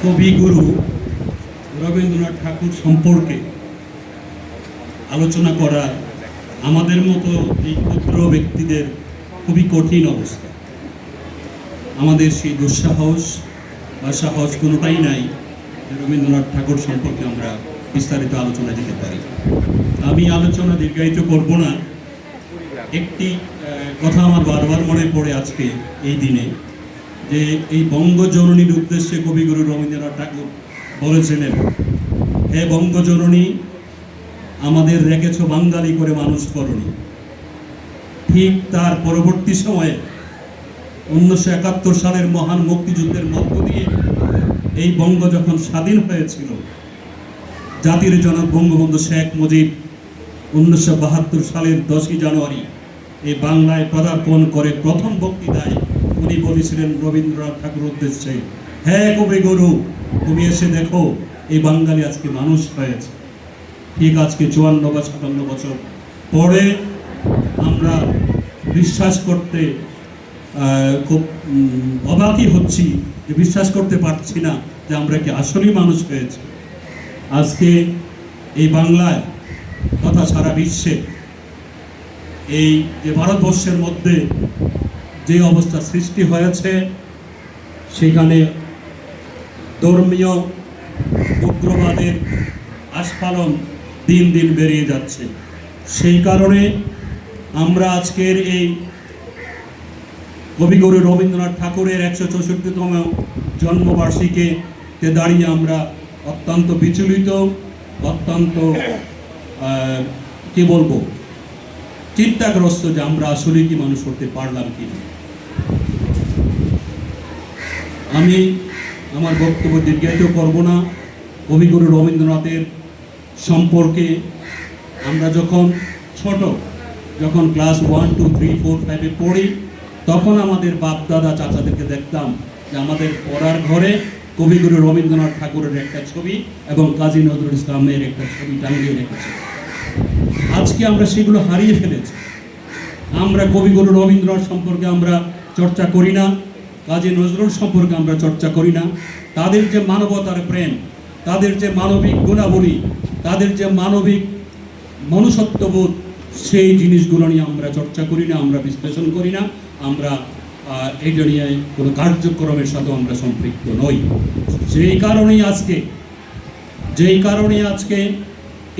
কবিগুরু রবীন্দ্রনাথ ঠাকুর সম্পর্কে আলোচনা করা আমাদের মতো এই ক্ষুদ্র ব্যক্তিদের খুবই কঠিন অবস্থা। আমাদের সেই দুঃসাহস বা সাহস কোনোটাই নাই যে রবীন্দ্রনাথ ঠাকুর সম্পর্কে আমরা বিস্তারিত আলোচনা দিতে পারি। আমি আলোচনা দীর্ঘায়িত করব না। একটি কথা আমার বারবার মনে পড়ে আজকে এই দিনে, যে এই বঙ্গজননীর উদ্দেশ্যে কবিগুরু রবীন্দ্রনাথ ঠাকুর বলেছিলেন, হে বঙ্গজননী, আমাদের রেখেছ বাঙালি করে মানুষ করনি। ঠিক তার পরবর্তী সময়ে 1971 সালের মহান মুক্তিযুদ্ধের মধ্য দিয়ে এই বঙ্গ যখন স্বাধীন হয়েছিল, জাতির জনক বঙ্গবন্ধু শেখ মুজিব 1972 সালের 10ই জানুয়ারি এই বাংলায় পদার্পণ করে প্রথম বক্তৃতায় উনি বলেছিলেন রবীন্দ্রনাথ ঠাকুর উদ্দেশ্যে, হে কবিগুরু, তুমি এসে দেখো এই বাঙালি আজকে মানুষ হয়েছে। ঠিক আজকে 54 বা 57 বছর পরে আমরা বিশ্বাস করতে খুব অবাকই হচ্ছি, যে বিশ্বাস করতে পারছি না যে আমরা কি আসলেই মানুষ হয়েছে। আজকে এই বাংলায় তথা সারা বিশ্বে এই যে ভারতবর্ষের মধ্যে যে অবস্থা সৃষ্টি হয়েছে, সেখানে ধর্মীয় উগ্রবাদের আস্ফালন দিন দিন বেরিয়ে যাচ্ছে। সেই কারণে আমরা আজকের এই কবিগুরু রবীন্দ্রনাথ ঠাকুরের 164তম জন্মবার্ষিকীতে দাঁড়িয়ে আমরা অত্যন্ত বিচলিত, অত্যন্ত কি বলবো, চিন্তাগ্রস্ত যে আমরা আসলে কি মানুষ হতে পারলাম কি। আমি আমার বক্তব্য দীর্ঘায়িত করব না। কবিগুরু রবীন্দ্রনাথের সম্পর্কে আমরা যখন ছোট, যখন ক্লাস 1, 2, 3, 4, 5-এ পড়ি, তখন আমাদের বাপ দাদা চাচাদেরকে দেখতাম যে আমাদের পড়ার ঘরে কবিগুরু রবীন্দ্রনাথ ঠাকুরের একটা ছবি এবং কাজী নজরুল ইসলামের একটা ছবি টাঙিয়ে রেখেছে। আজকে আমরা সেগুলো হারিয়ে ফেলেছি। আমরা কবিগুরু রবীন্দ্রনাথ সম্পর্কে আমরা চর্চা করি না, কাজী নজরুল সম্পর্কে আমরা চর্চা করি না। তাদের যে মানবতার প্রেম, তাদের যে মানবিক গুণাবলী, তাদের যে মানবিক মনুষ্যত্ববোধ, সেই জিনিসগুলো নিয়ে আমরা চর্চা করি না, আমরা বিশ্লেষণ করি না, আমরা এইটা নিয়ে কোনো কার্যক্রমের সাথে আমরা সম্পৃক্ত নই। যেই কারণে আজকে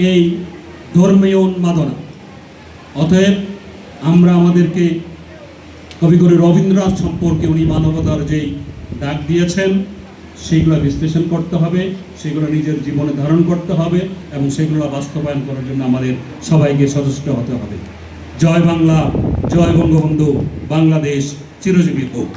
এই ধর্মীয় উন্মাদনা। অতএব আমরা আমাদেরকে কবিগুরু রবীন্দ্রনাথ সম্পর্কে উনি মানবতার যেই ডাক দিয়েছেন, সেগুলো বিশ্লেষণ করতে হবে, সেগুলো নিজের জীবনে ধারণ করতে হবে এবং সেগুলো বাস্তবায়ন করার জন্য আমাদের সবাইকে সচেষ্ট হতে হবে। জয় বাংলা, জয় বঙ্গবন্ধু, বাংলাদেশ চিরজীবী হোক।